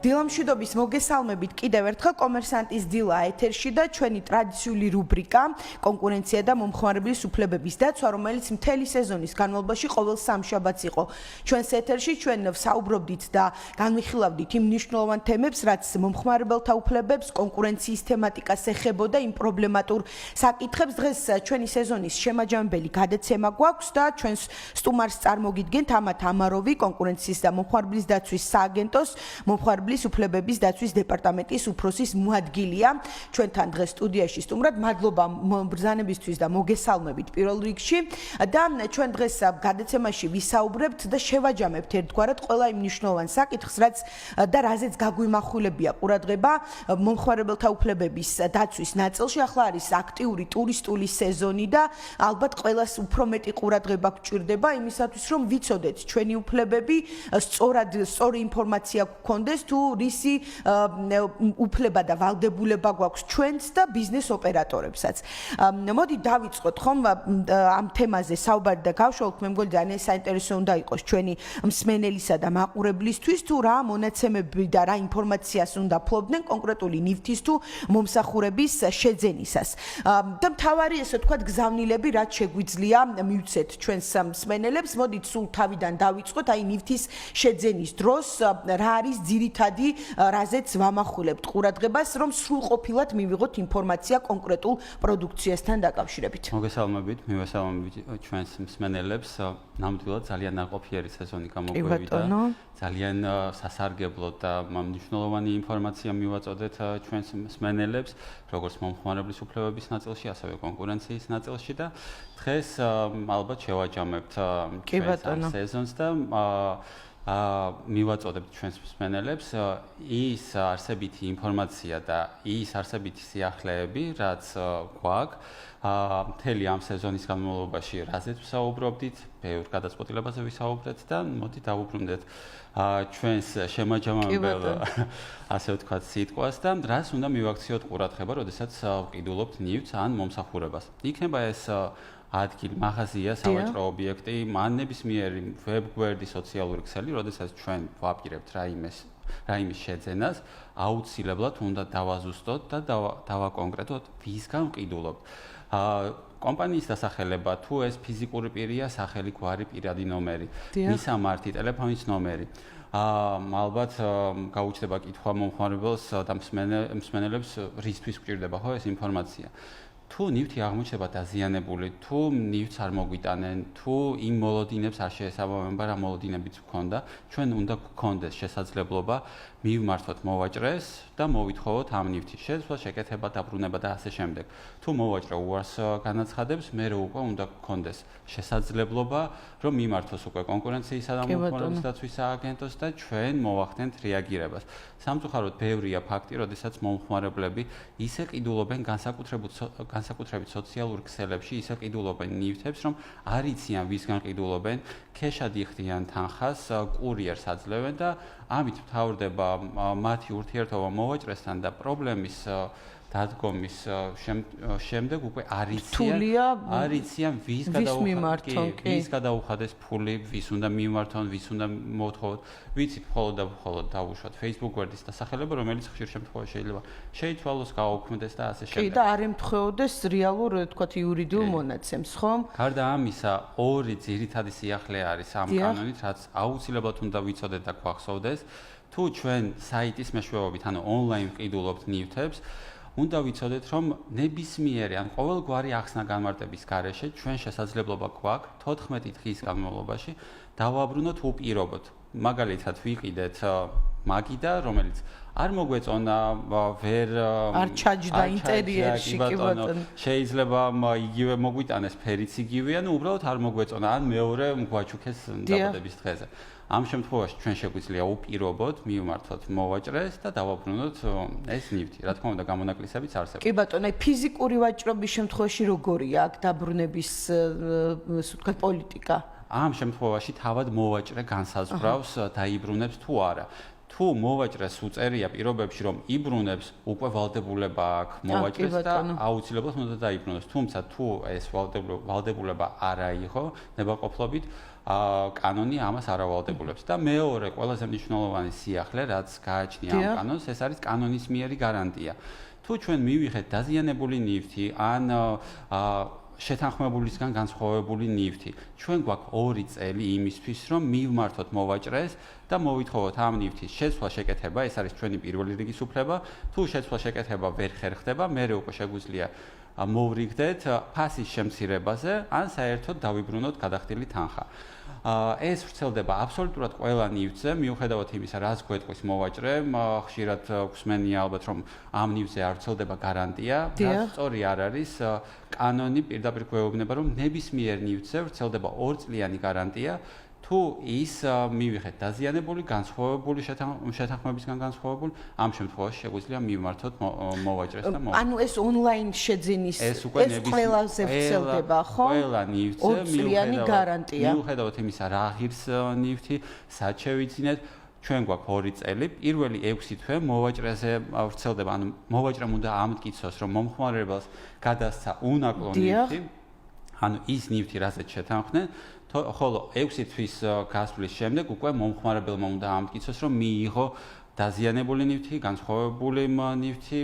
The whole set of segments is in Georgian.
დილამშვიდობის მოგესალმებით კიდევ ერთხელ კომერსანტის დილა ეთერში და ჩვენი ტრადიციული რუბრიკა კონკურენცია და მომხმარებლის უფლებების დაცვა, რომელიც მთელი სეზონის განმავლობაში ყოველ სამშაბათს იყო ჩვენს ეთერში. ჩვენ საუბრობდით და განვიხილავდით იმ მნიშვნელოვან თემებს, რაც მომხმარებელთა უფლებებს, კონკურენციის თემატიკას ეხებოდა, იმ პრობლემატურ საკითხებს. დღეს ჩვენი სეზონის შემაჯამებელი გადაცემა გვაქვს და ჩვენს სტუმარს წარმოგიდგენთ ამათ ამაროვი, კონკურენციის და მომხმარებლის დაცვის სააგენტოს მომხმარებლის უფლებების დაცვის დეპარტამენტის უფროსის მოადგილეა. ჩვენთან დღეს სტუდიაში სტუმრად. მადლობა ბრძანებისთვის და მოგესალმებით პირველ რიგში. და ჩვენ დღეს გადაცემაში ვისაუბრებთ და შევაჯამებთ ერთგვარად ყველა იმ მნიშვნელოვან საკითხს, რაც და რაზეც გაგვიმახვილებია ყურადღება მომხმარებელთა უფლებების დაცვის ნაწილში. ახლა არის აქტიური ტურისტული სეზონი და ალბათ ყველას უფრო მეტი ყურადღება გვჭირდება იმისათვის, რომ ვიცოდეთ ჩვენი უფლებები, სწორი ინფორმაცია გქონდეს თუ რისი უფლება და ვალდებულება გვაქვს ჩვენც და ბიზნეს ოპერატორებსაც. მოდი დავიწყოთ ხომ ამ თემაზე საუბარი და გავშალოთ. მე მგონი ძალიან საინტერესო უნდა იყოს ჩვენი მსმენელისა და მაყურებლისთვის თუ რა მონაცემები და რა ინფორმაციას უნდა ფლობდნენ კონკრეტული ნივთის თუ მომსახურების შეძენისას. და მთავარი ესე ვთქვათ გზავნილები რაც შეგვიძლია მივცეთ ჩვენს მსმენელებს. მოდით სულ თავიდან დავიწყოთ. აი ნივთის შეძენის დროს რა არის ძირითადი რაზეც ვამახვილებთ ყურადღებას, რომ სრულყოფილად მივიღოთ ინფორმაცია კონკრეტულ პროდუქციასთან დაკავშირებით. მოგესალმებით, მივესალმებით ჩვენს მსმენელებს. ნამდვილად ძალიან ნაყოფიერი სეზონი გამოგვივიდა. ძალიან სასარგებლო და მნიშვნელოვანი ინფორმაცია მივაწოდეთ ჩვენს მსმენელებს, როგორც მომხმარებლის უფლებების ნაწილში, ასევე კონკურენციის ნაწილში და დღეს ალბათ შევაჯამებთ ჩვენს სეზონს და მივაწოდებთ ჩვენს მსმენელებს ის არსებითი ინფორმაცია და ის არსებითი სიახლეები, რაც გვაქვს მთელი ამ სეზონის განმავლობაში, რაზეც ვსაუბრობდით, ბევრ გადაწყვეტილებაზე ვისაუბრეთ და მოდი დავუბრუნდეთ ჩვენს შემაჯამებელ ასე ვთქვათ სიტყვას და რას უნდა მივაქციოთ ყურადღება, როდესაც ვყიდულობთ ნივთს ან მომსახურებას. იქნება ეს ადგილი, მაღაზია, სავაჭრო ობიექტი, ან ნებისმიერი ვებგვერდი, სოციალური ქსელი, როდესაც ჩვენ ვაპირებთ რაიმის შეძენას, აუცილებლად უნდა დავაზუსტოთ და დავაკონკრეტოთ, ვისგან ვყიდულობთ. კომპანიის დასახელება, თუ ეს ფიზიკური პირია, სახელი, გვარი, პირადი ნომერი, მისამართი, ტელეფონის ნომერი. ალბათ გაუჩნდება კითხვა მომხმარებელს და მსმენელებს, რისთვის გვჭირდება ხო ეს ინფორმაცია. თუ ნივთი აღმოჩნდება დაზიანებული, თუ ნივთს არ მოგვიტანენ, თუ იმ მოლოდინებს არ შეესაბამება, რა მოლოდინებიც გქონდა, ჩვენ უნდა გქონდეს შესაძლებლობა მივმართოთ მოვაჭრეს და მოვითხოვოთ ამ ნივთის შეცვლა, შეკეთება, დაბრუნება და ასე შემდეგ. თუ მოვაჭრე უარს განაცხადებს, მერე უკვე უნდა გქონდეს შესაძლებლობა, რომ მიმართოს უკვე კონკურენციისა და მომხმარებლის დაცვის სააგენტოს და ჩვენ მოვახდენთ რეაგირებას. სამწუხაროდ ბევრია ფაქტი, როდესაც მომხმარებლები ისე ყიდულობენ განსაკუთრებით სოციალურ ქსელებში, ისე ყიდულობენ ნივთებს, რომ არ იციან ვისგან ყიდულობენ, ქეშად იხდიან თანხას, კურიერს აძლევენ და ამით მთავრდება მათი ურთიერთობა მოვაჭრესთან და პრობლემის დადგომის შემდეგ უკვე არ იციან ვის გადაუხადეს ფული, ვის უნდა მიმართონ, ვის უნდა მოვთხოვოთ. ვიცით მხოლოდ და მხოლოდ დავუშვათ Facebook გვერდის დასახელება, რომელიც ხშირ შემთხვევაში შეიძლება შეიცვალოს, გააუქმდეს და ასე შემდეგ. კი, და არ ემთხვეოდეს რეალურ, თქვათ, იურიდიულ მონაცემს, ხო? გარდა ამისა, ორი ძირითადი სიახლე არის ამ კანონით, რაც აუცილებლად უნდა ვიცოდეთ და გვახსოვდეს. თუ ჩვენ საიტის მეშვეობით, ანუ ონლაინ ვყიდულობთ ნივთებს, უნდა ვიცოდეთ, რომ ნებისმიერი ან ყოველგვარი ახსნა-განმარტების გარეშე ჩვენ შესაძლებლობა გვაქვს 14 დღის განმავლობაში დავაბრუნოთ უპირობოდ. მაგალითად, ვიყიდეთ მაგიდა, რომელიც არ მოგვეწონა, არ ჩაჯდა ინტერიერში, კი ბატონო. შეიძლება იგივე მოგვიტანეს, ფერიც იგივეა, ნუ უბრალოდ არ მოგვეწონა, ან მეორე გვაჩუქეს დაბადების დღეზე. ამ შემთხვევაში ჩვენ შეგვიძლია უპირობოდ მივმართოთ მოვაჭრეს და დავაბრუნოთ ეს ნივთი. რა თქმა უნდა, გამონაკლისებიც არსებობს. კი ბატონო, აი ფიზიკური ვაჭრობის შემთხვევაში როგორია აქ დაბრუნების ვთქვათ პოლიტიკა? ამ შემთხვევაში თავად მოვაჭრე განსაზღვრავს დაიბრუნებს თუ არა. თუ მოვაჭრეს უწერია პირობებში რომ იბრუნებს უკვე ვალდებულება აქვს მოვაჭრეს და აუცილებლად უნდა დაიბრუნოს თუმცა თუ ეს ვალდებულება არ აიღო ნებაყოფლობით კანონი ამას არ ავალდებულებს და მეორე ყველაზე მნიშვნელოვანი სიახლე რაც გააჩნია ამ კანონს ეს არის კანონის მიერი გარანტია თუ ჩვენ მივიღეთ დაზიანებული ნივთი ან შეთანხმებულისგან განსხვავებული ნივთი. ჩვენ გვაქვს 2 წელი იმისთვის, რომ მივმართოთ მოვაჭრეს და მოვითხოვოთ ამ ნივთის შეცვლა-შეკეთება, ეს არის ჩვენი პირველი რიგის უფლება. თუ შეცვლა-შეკეთება ვერ ხერხდება, მერე უკვე შეგვიძლია მოვრიგდეთ ფასის შემცირებაზე, ან საერთოდ დავიბრუნოთ გადახდილი თანხა. ეს ვრცელდება აბსოლუტურად ყველა ნივთზე, მიუხედავად იმისა, რაც გვეტყვის მოვაჭრე, ხშირად გვსმენია ალბათ, რომ ამ ნივთზე არ ვრცელდება გარანტია, რაც სწორი არ არის. კანონი პირდაპირ გვეუბნება, რომ ნებისმიერ ნივთზე ვრცელდება 2 წლიანი გარანტია. თუ ის მივიღეთ დაზიანებული, განსხვავებული შეთანხმებისგან განსხვავებული, ამ შემთხვევაში შეგვიძლია მივმართოთ მოვაჭრეს და მოვაჭრეს. ანუ ეს ონლაინ შეძენის ეს ყველაზე ვრცელდება, ხო? ყველა ნივთზე მიუხედავად იმისა, რა ღირს ნივთი, სად შევიძინეთ, ჩვენ გვაქვს 2 წელი, პირველი 6 თვე მოვაჭრეზე ვრცელდება, ანუ მოვაჭრემ უნდა ამტკიცოს, რომ მომხმარებელს გადასცა უნაკლო ნივთი, ანუ ის ნივთი, რასაც შეთანხმდნენ, ხოლო 6 თვის გასვლის შემდეგ უკვე მომხმარებელმა უნდა ამტკიცოს, რომ მიიღო დაზიანებული ნივთი, განსხვავებული ნივთი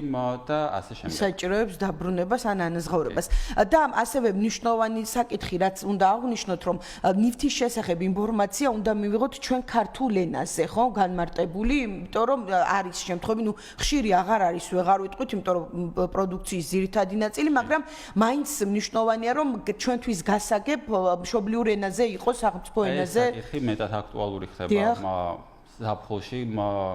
და ასე შემდეგ. საჭიროებს დაბრუნებას ან ანაზღაურებას. და ასევე მნიშვნელოვანი საკითხი, რაც უნდა აღვნიშნოთ, რომ ნივთის შესახებ ინფორმაცია უნდა მივიღოთ ჩვენ ქართულ ენაზე, ხო, განმარტებული, იმიტომ რომ არის შემთხვევები, ხშირი აღარ არის, ვეღარ ვიტყვით, იმიტომ რომ პროდუქციის ძირითადი ნაწილი, მაგრამ მაინც მნიშვნელოვანია, რომ ჩვენთვის გასაგებ მშობლიურ ენაზე იყოს, სახელმწიფო ენაზე. ეს საკითხი მეტად აქტუალური ხდება ზაფხულში,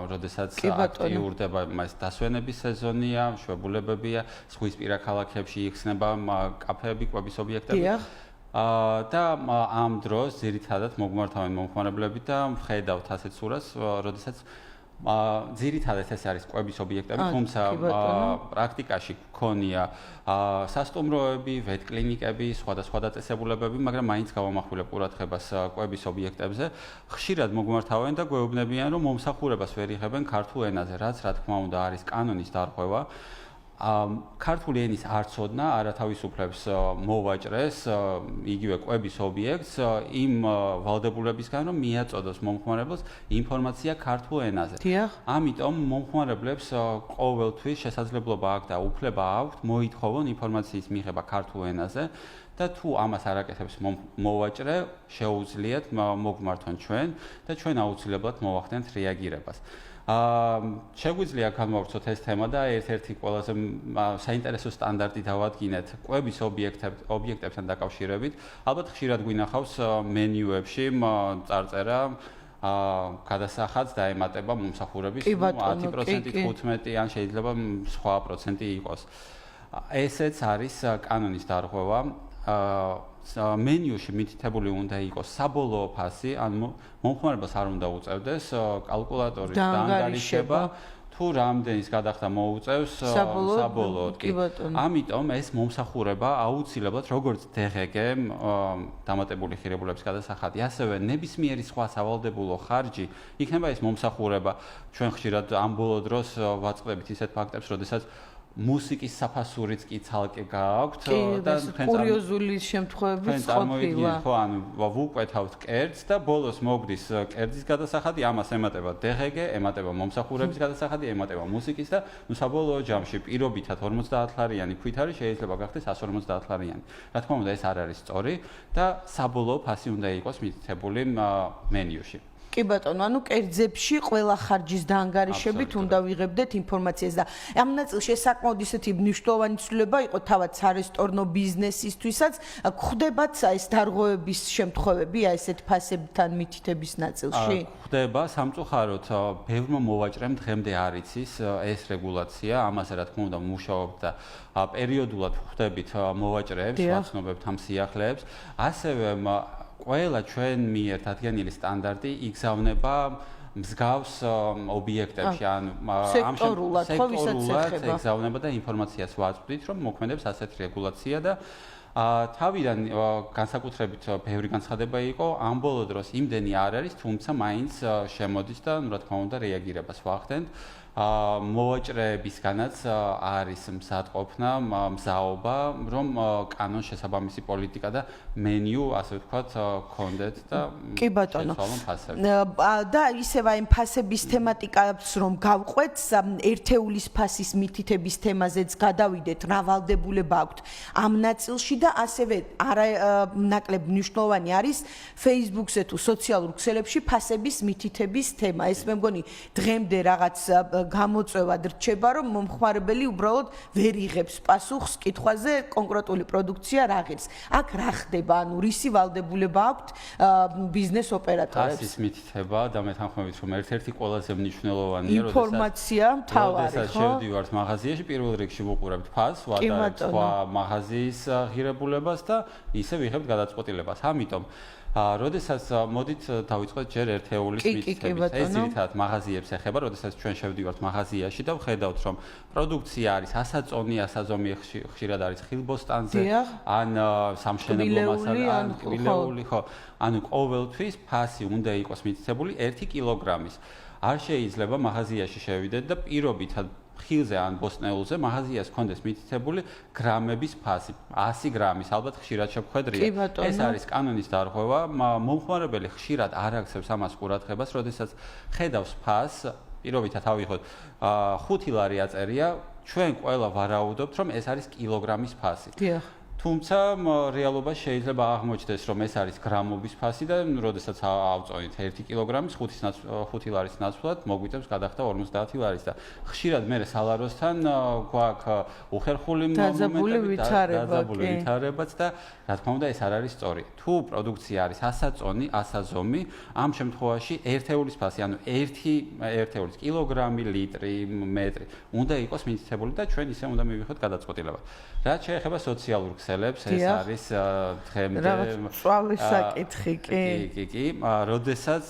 როდესაც აქტიურდება ეს დასვენების სეზონია, მშობლებებია, ზღვისპირა ქალაქებში იხსნება კაფეები, კვების ობიექტები. და ამ დროს ძირითადად მოგმართავენ მომხმარებლები და ვხედავთ ასეთ სურათს, როდესაც ძირითადად ეს არის კვების ობიექტები, თუმცა პრაქტიკაში გქონია სასტუმროები, ვეტკლინიკები, სხვადასხვა დაწესებულებები, მაგრამ მაინც გავამახვილებ ყურადღებას კვების ობიექტებზე. ხშირად მოგმართავენ და გვეუბნებიან, რომ მომსახურებას ვერ იღებენ ქართულ ენაზე, რაც რა თქმა უნდა არის კანონის დარღვევა. ქართული ენის არ ცოდნა არათავისუფლებს მოვაჭრეს იგივე კვების ობიექტს იმ ვალდებულებისგან რომ მიაწოდოს მომხმარებელს ინფორმაცია ქართულ ენაზე. ამიტომ მომხმარებლებს ყოველთვის შესაძლებლობა აქვს და უფლება აქვთ მოითხოვონ ინფორმაციის მიღება ქართულ ენაზე და თუ ამას არ აკეთებს მოვაჭრე, შეუძლიათ მოგმართონ ჩვენ და ჩვენ აუცილებლად მოვახდენთ რეაგირებას. შეგვიძლია განვავრცოთ ეს თემა და ერთ-ერთი ყველაზე საინტერესო სტანდარტი დავადგინეთ კვების ობიექტებთან დაკავშირებით. ალბათ ხშირად გვინახავს მენიუებში წარწერა გადასახადს დაემატება მომსახურების 10%, 15% ან შეიძლება სხვა პროცენტი იყოს. ესეც არის კანონის დარღვევა. მენიუში მითითებული უნდა იყოს საბოლოო ფასი, ან მომხმარებელს არ უნდა უწევდეს კალკულატორის დაანგარიშება, თუ რამდენის გადახდა მოუწევს საბოლოოდ. ამიტომ ეს მომსახურება აუცილებლად როგორც DGG დამატებული ღირებულების გადასახადი, ასევე ნებისმიერი სხვა სავალდებულო ხარჯი იქნება ეს მომსახურება. ჩვენ ხშირად ამ ბოლო დროს ვაწყდებით ისეთ ფაქტებს, როდესაც მუსიკის საფასურიც კი ცალკე გააქვთ და კურიოზული შემთხვევებიც ყოფილა. ხო, ანუ ვუკვეთავთ კერძს და ბოლოს მოგდის კერძის გადასახადი, ამას ემატება DGG, ემატება მომსახურების გადასახადი, ემატება მუსიკის და საბოლოო ჯამში პირობითად 50 ლარიანი ქვითარი შეიძლება გახდეს 150 ლარიანი. რა თქმა უნდა, ეს არ არის სწორი და საბოლოო ფასი უნდა იყოს მითითებული მენიუში. კი ბატონო, ანუ კერძებში ყველა ხარჯის დაანგარიშებით უნდა ვიღებდეთ ინფორმაციას და ამ ნაწილში საკმაოდ ისეთი მნიშვნელოვანი ცვლილება იყო თავად სარესტორნო ბიზნესისთვისაც, გვხდებათ ეს დარღვევების შემთხვევები, ესეთ ფასებთან მითითების ნაწილში? გვხდება სამწუხაროდ, ბევრმა მოვაჭრემ დღემდე არ იცის ეს რეგულაცია, ამაზე რა თქმა უნდა მუშაობთ და პერიოდულად ვხვდებით მოვაჭრეებს, ვაცნობებთ ამ სიახლეებს, ასევე ყველა ჩვენ მიერ დადგენილი სტანდარტი იგზავნება მსგავს ობიექტებში, ან სექტორულად იგზავნება და ინფორმაციას ვაწვდით, რომ მოქმედებს ასეთ რეგულაცია და თავიდან განსაკუთრებით ბევრი განცხადება იყო, ამ ბოლო დროს იმდენი არ არის, თუმცა მაინც შემოდის და რა თქმა უნდა რეაგირებას ვახდენთ. მოვაჭრეებისგანაც არის მზადყოფნა, მზაობა, რომ კანონს შესაბამისი პოლიტიკა და მენიუ, ასე ვთქვათ, გქონდეთ და კი ბატონო. ფასები. და ისევ აი ფასების თემატიკას რომ გავყვეთ, ერთეულის ფასის მითითების თემაზეც გადავიდეთ, რა ვალდებულება აქვთ ამ ნაწილში და ასევე არანაკლებ მნიშვნელოვანი არის Facebook-ზე თუ სოციალურ ქსელებში ფასების მითითების თემა. ეს მე მგონი დღემდე რაღაც გამოწვევად რჩება, რომ მომხმარებელი უბრალოდ ვერ იღებს პასუხს კითხვაზე კონკრეტული პროდუქცია რა ღირს. აქ რა ხდება, ანუ რისი ვალდებულება აქვთ ბიზნეს ოპერატორებს? ფასის მითითება და მე თანხმობით რომ ერთ-ერთი ყველაზე მნიშვნელოვანია, ინფორმაცია მთავარი, როდესაც შევდივართ მაღაზიაში, პირველ რიგში ვუყურებთ ფასს, ვადარებთ სხვა მაღაზიის ღირებულებას და ისე ვიღებთ გადაწყვეტილებას. ამიტომ როდესაც მოდით დავიწყოთ ჯერ ერთეულის მითითებით. ეს ძირითადად მაღაზიებს ეხება, როდესაც ჩვენ შევდივართ მაღაზიაში და ვხედავთ, რომ პროდუქცია არის ასაწონი, ასაზომი ხშირად არის ხილბოსტანზე, ან სამშენებლო მასალა, ან კვილეული, ხო. ანუ ყოველთვის ფასი უნდა იყოს მითითებული 1 კილოგრამის. არ შეიძლება მაღაზიაში შევიდეთ და პირობითად ხილზე ან ბოსტნეულზე მაღაზიას კონდეს მითითებული გრამების ფასი 100 გრამის ალბათ ხშირად შეგხვედრია ეს არის კანონის დარღვევა მომხმარებელი ხშირად არ აქცევს ამას ყურადღებას როდესაც ხედავს ფასს პირობითად ავიღოთ 5 ლარი აწერია ჩვენ ყველა ვარაუდობთ რომ ეს არის კილოგრამის ფასი თუმცა რეალობა შეიძლება აღმოჩნდეს რომ ეს არის გრამობის ფასი და როდესაც ავწონით 1 კილოგრამის 5 ლარის ნაცვლად მოგვიწევს გადახდა 50 ლარის და ხშირად მე სალაროსთან გვაქვს უხერხული მომენტები დაძაბული ვითარებაც და რა თქმა უნდა ეს არ არის სწორი თუ პროდუქცია არის ასაწონი ასაზომი ამ შემთხვევაში ერთეულის ფასი ანუ 1 ერთეულის კილოგრამი ლიტრი მეტრი უნდა იყოს მითითებული და ჩვენ ისე უნდა მივიღოთ გადაწყვეტილება რაც შეეხება სოციალურ ქსელებს ეს არის დღემდე სწავლის საკითხი კი როდესაც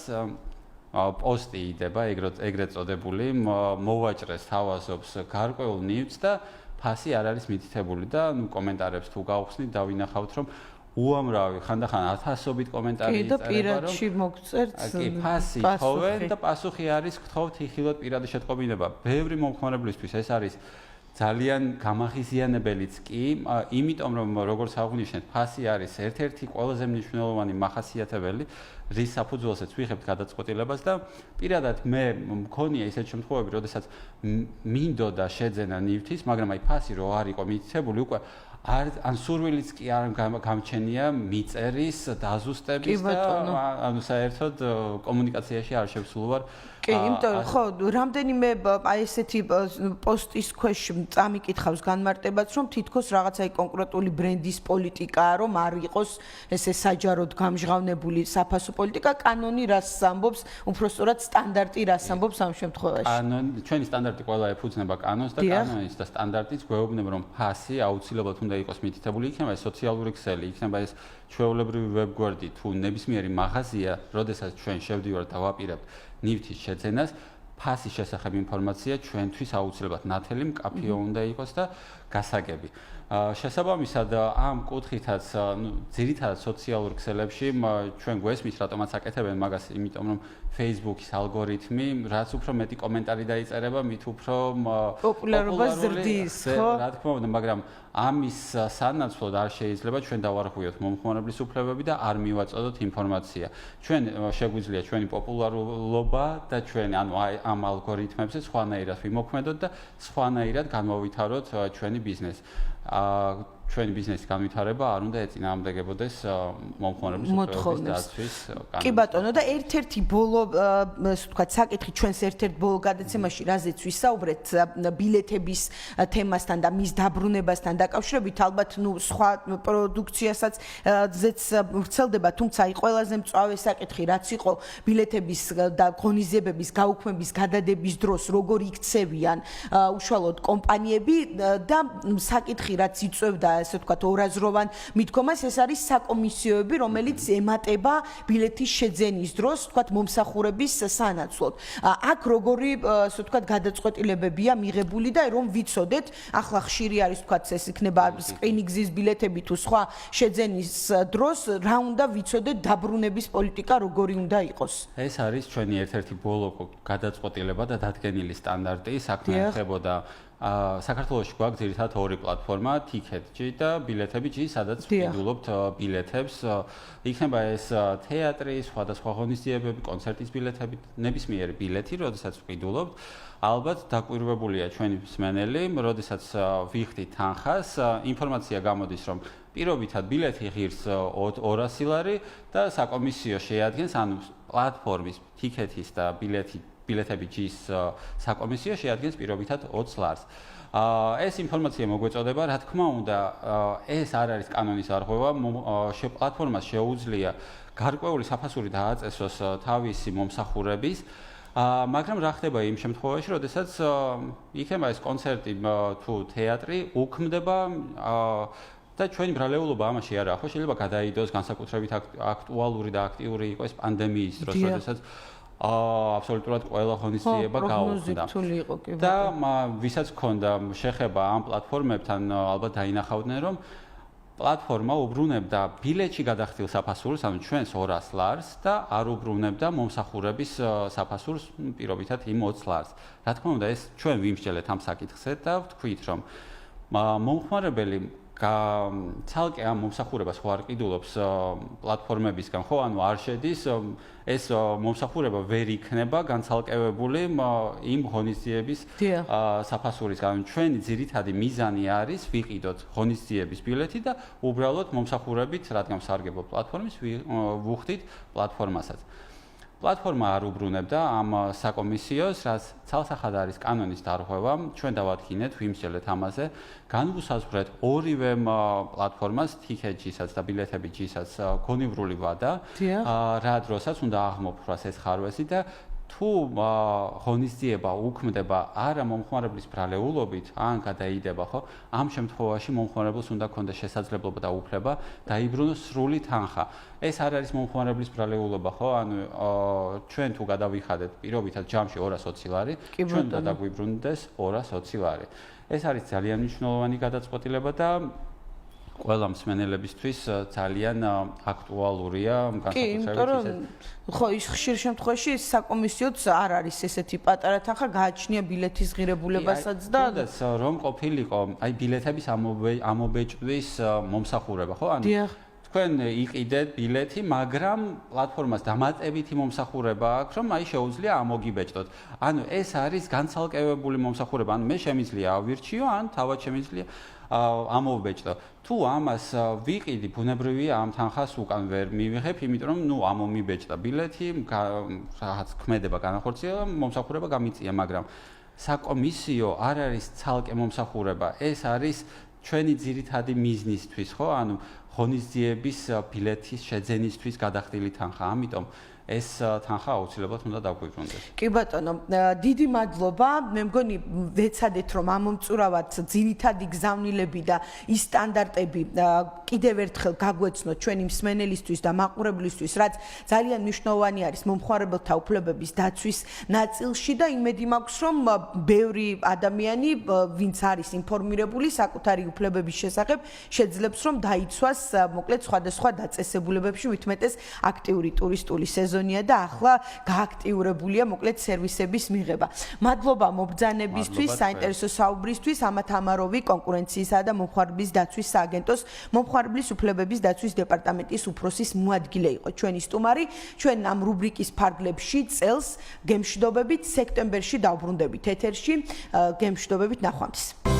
პოსტი იდება ეგრეთ წოდებული მოვაჭრეს თავაზობს გარკვეულ ნივთს და ფასი არ არის მითითებული და ნუ კომენტარებს თუ გავხსნით დავინახავთ რომ უამრავი ხანდახან ათასობით კომენტარი იწერება რომ პირადში მოგწერთ კი ფასი თხოვენ და პასუხი არის გთხოვთ იხილოთ პირადი შეტყობინება ბევრი მომხმარებლისთვის ეს არის ძალიან გამახიზიანებელიც კი, იმიტომ რომ როგორც აღვნიშნეთ, ფასი არის ერთ-ერთი ყველაზე მნიშვნელოვანი მახასიათებელი, რის საფუძველზეც ვიღებთ გადაწყვეტილებას და პირადად მე მქონია ისეთ შემთხვევები, როდესაც მინდოდა შეძენა ნივთის, მაგრამ აი ფასი რო არ იყო მითითებული, უკვე ან სურვილიც კი არ გამჩენია მიწერის დაზუსტების და ანუ საერთოდ კომუნიკაციაში არ შევსულ ვარ კი, იმიტომ ხო, რამდენიმე აი ესეთი პოსტის ქვეშ წამიკითხავს განმარტებაც, რომ თითქოს რაღაც აი კონკრეტული ბრენდის პოლიტიკაა, რომ არ იყოს ესე საჯაროდ გამჟღავნებული საფასო პოლიტიკა, კანონი რას ამბობს, უბრალოდ სტანდარტი რას ამბობს ამ შემთხვევაში. ჩვენი სტანდარტი ყველა ეფუძნება კანონს და კანონის და სტანდარტიც გვეუბნება, რომ ფასი აუცილებლად უნდა იყოს მითითებული, იქნება ეს სოციალური ქსელი, იქნება ეს ჩვეულებრივი ვებგვერდი თუ ნებისმიერი მაღაზია, როდესაც ჩვენ შევდივართ და ვაპირებთ ნივთის შეძენას ფასის შესახებ ინფორმაცია ჩვენთვის აუცილებლად ნათელი მკაფიო უნდა იყოს და გასაგები. შესაბამისად ამ კუთხითაც ძირითადად სოციალურ ქსელებში ჩვენ გვესმის რატომაც აკეთებენ მაგას იმიტომ რომ Facebook-ის ალგორითმი რაც უფრო მეტი კომენტარი დაიწერება მით უფრო პოპულარობა ზრდის ხო რა თქმა უნდა მაგრამ ამის სანაცვლოდ არ შეიძლება ჩვენ დავარღვიოთ მომხმარებლის უფლებები და არ მივაწოდოთ ინფორმაცია ჩვენ შეგვიძლია ჩვენი პოპულარობა და ჩვენ ანუ ამ ალგორითმებზე სხვანაირად ვიმოქმედოთ და სხვანაირად განმოვითაროთ ჩვენი ბიზნესი ჩვენი ბიზნესის განვითარება არ უნდა ეწინააღმდეგებოდეს მომხმარებლის უფლებების დაცვის კანონს. კი ბატონო და ერთ-ერთი ბოლო ასე ვთქვათ საკითხი ჩვენს ერთ-ერთ ბოლო გადაცემაში რაზეც ვისაუბრეთ ბილეთების თემასთან და მის დაბრუნებასთან დაკავშირებით ალბათ ნუ სხვა პროდუქციასაც ზეც ვრცელდება თუმცა აი ყველაზე მწვავე საკითხი რაც იყო ბილეთების და ღონისძიებების გაუქმების გადადების დროს როგორ იქცევიან უშუალოდ კომპანიები და საკითხი რაც იწევდა ესე ვთქვათ, ორაზროვან მიდგომას, ეს არის საკომისიოები, რომელიც ემატება ბილეთის შეძენის დროს, ვთქვათ, მომსახურების სანაცვლოდ. აქ როგორი, ესე ვთქვათ, გადაწყვეტილებებია მიღებული და რომ ვიცოდეთ, ახლა ხშირი არის, ვთქვათ, ეს იქნება სკრინინგზის ბილეთები თუ სხვა შეძენის დროს, რა უნდა ვიცოდეთ დაბრუნების პოლიტიკა როგორი უნდა იყოს. ეს არის ჩვენი ერთ-ერთი ბოლო გადაწყვეტილება და დადგენილი სტანდარტი, საქმე ეხებოდა საქართველოში გვაქვს ძირითადად ორი პლატფორმა, Ticket.G და Bilet.G, სადაც ვყიდულობთ ბილეთებს. იქნება ეს თეატრი, სხვადასხვა ღონისძიებები, კონცერტის ბილეთები, ნებისმიერი ბილეთი, როდესაც ვყიდულობთ. ალბათ დაკვირვებულია ჩვენი მსმენელი, როდესაც ვიხდით თანხას, ინფორმაცია გამოდის, რომ პირობითად ბილეთი ღირს 200 ლარი და საკომისიო შეადგენს, ანუ პლატფორმის Ticket-ის და Bilet.G-ის საკომისიო შეადგენს პირობითად 20 ლარს. ეს ინფორმაცია მოგვეწოდება, რა თქმა უნდა, ეს არ არის კანონის არღვევა, პლატფორმას შეუძლია გარკვეული საფასური დააწესოს თავისი მომსახურების, მაგრამ რა ხდება იმ შემთხვევაში, როდესაც იქნება ეს კონცერტი თუ თეატრი უქმდება და ჩვენი ბრალეულობა ამაში არაა, ხო შეიძლება გადაიდოს განსაკუთრებით აქტუალური და აქტიური იყოს პანდემიის დროს, როდესაც აბსოლუტურად ყველა ღონისძიება გაუქმდა. და ვისაც ჰქონდა შეხება ამ პლატფორმებთან, ალბათ დაინახავდნენ, რომ პლატფორმა უბრუნებდა ბილეთში გადახდილ საფასურს, ანუ ჩვენს 200 ლარს და არ უბრუნებდა მომსახურების საფასურს პირობითად იმ 20 ლარს. რა თქმა უნდა, ეს ჩვენ ვიმსჯელეთ ამ საკითხზე და ვთქვით, რომ მომხმარებელი ცალკე ამ მომსახურებას ხო არ ყიდულობს პლატფორმებისგან, ხო, ანუ არ შედის, ეს მომსახურება ვერ იქნება განცალკევებული იმ ღონისძიების საფასურისგან. ჩვენი ძირითადი მიზანი არის ვიყიდოთ ღონისძიების ბილეთი და უბრალოდ მომსახურებით, რადგან სარგებლობ პლატფორმის, ვუხდით პლატფორმასაც. პლატფორმა არ უბრუნებდა ამ საკომისიოს, რაც ცალსახად არის კანონის დარღვევა, ჩვენ დავადგინეთ, ვიმსჯელეთ ამაზე, განვუსაზღვრეთ ორივე პლატფორმას, Ticket.G-საც და Bilet.G-საც გონივრული ვადა, რა დროსაც უნდა აღმოფხვრას ეს ხარვესი და თუ ღონისძიება უქმდება არა მომხმარებლის ბრალეულობით, ან გადაიდება, ხო? ამ შემთხვევაში მომხმარებელს უნდა ქონდეს შესაძლებლობა და უფლება დაიბრუნოს სრული თანხა. ეს არ არის მომხმარებლის ბრალეულობა, ხო? ანუ ჩვენ თუ გადავიხადეთ პირობითად ჯამში 220 ლარი, ჩვენ უნდა დაგვიბრუნდეს 220 ლარი. ეს არის ძალიან მნიშვნელოვანი გადაწყვეტილება და ყველა მსმენელებისთვის ძალიან აქტუალურია განსაკუთრებით ხო ის ხშირ შემთხვევაში საკომისიოც არ არის ესეთი პატარა თანხა გააჩნია ბილეთის ღირებულებასაც და რომ ყოფილიყო აი ბილეთების ამობეჭდვის მომსახურება ხო ანუ თქვენ იყიდეთ ბილეთი მაგრამ პლატფორმას დამატებითი მომსახურება აქვს რომ აი შეუძლია ამოგიბეჭდოთ ანუ ეს არის განცალკევებული მომსახურება ანუ მე შემიძლია ავირჩიო ან თავად შემიძლია ამოვბეჭდო. თუ ამას ვიყიდი, ბუნებრივია ამ თანხას უკან ვერ მივიღებ, იმიტომ რომ ნუ ამომიბეჭდა ბილეთი, რაღაც ქმედება განახორციელა, მომსახურება გამიწია, მაგრამ საკომისიო არ არის ცალკე მომსახურება, ეს არის ჩვენი ძირითადი მიზნისთვის, ხო? ანუ ღონისძიების ბილეთის შეძენისთვის გადახდილი თანხა. ამიტომ ეს თანხა აუცილებლად უნდა დაგვიბრუნდეს. კი ბატონო, დიდი მადლობა. მე მგონი ვეცადეთ რომ ამომწურავად ძირითადი გზავნილები და ის სტანდარტები კიდევ ერთხელ გაგვეცნოთ ჩვენი მსმენელისთვის და მაყურებლისთვის, რაც ძალიან მნიშვნელოვანი არის მომხმარებელთა უფლებების დაცვის ნაწილში და იმედი მაქვს რომ ბევრი ადამიანი, ვინც არის ინფორმირებული საკუთარი უფლებების შესახებ, შეძლებს რომ დაიცვას მოკლედ სხვადასხვა დაწესებულებებში, ვითმეტეს აქტიური ტურისტული სეზონია და ახლა გააქტიურებულია მოკლედ სერვისების მიღება. მადლობა მობრძანებისთვის, საინტერესო საუბრისთვის, ამათ ამაროვი კონკურენციისა და მომხმარებლის დაცვის სააგენტოს მომხმარებლის უფლებების დაცვის დეპარტამენტის უფროსის მოადგილე იყო ჩვენი სტუმარი. ჩვენ ამ რუბრიკის ფარგლებში წელს გემშვიდობებით სექტემბერში დავბრუნდებით ეთერში. გემშვიდობებით ნახვამდის.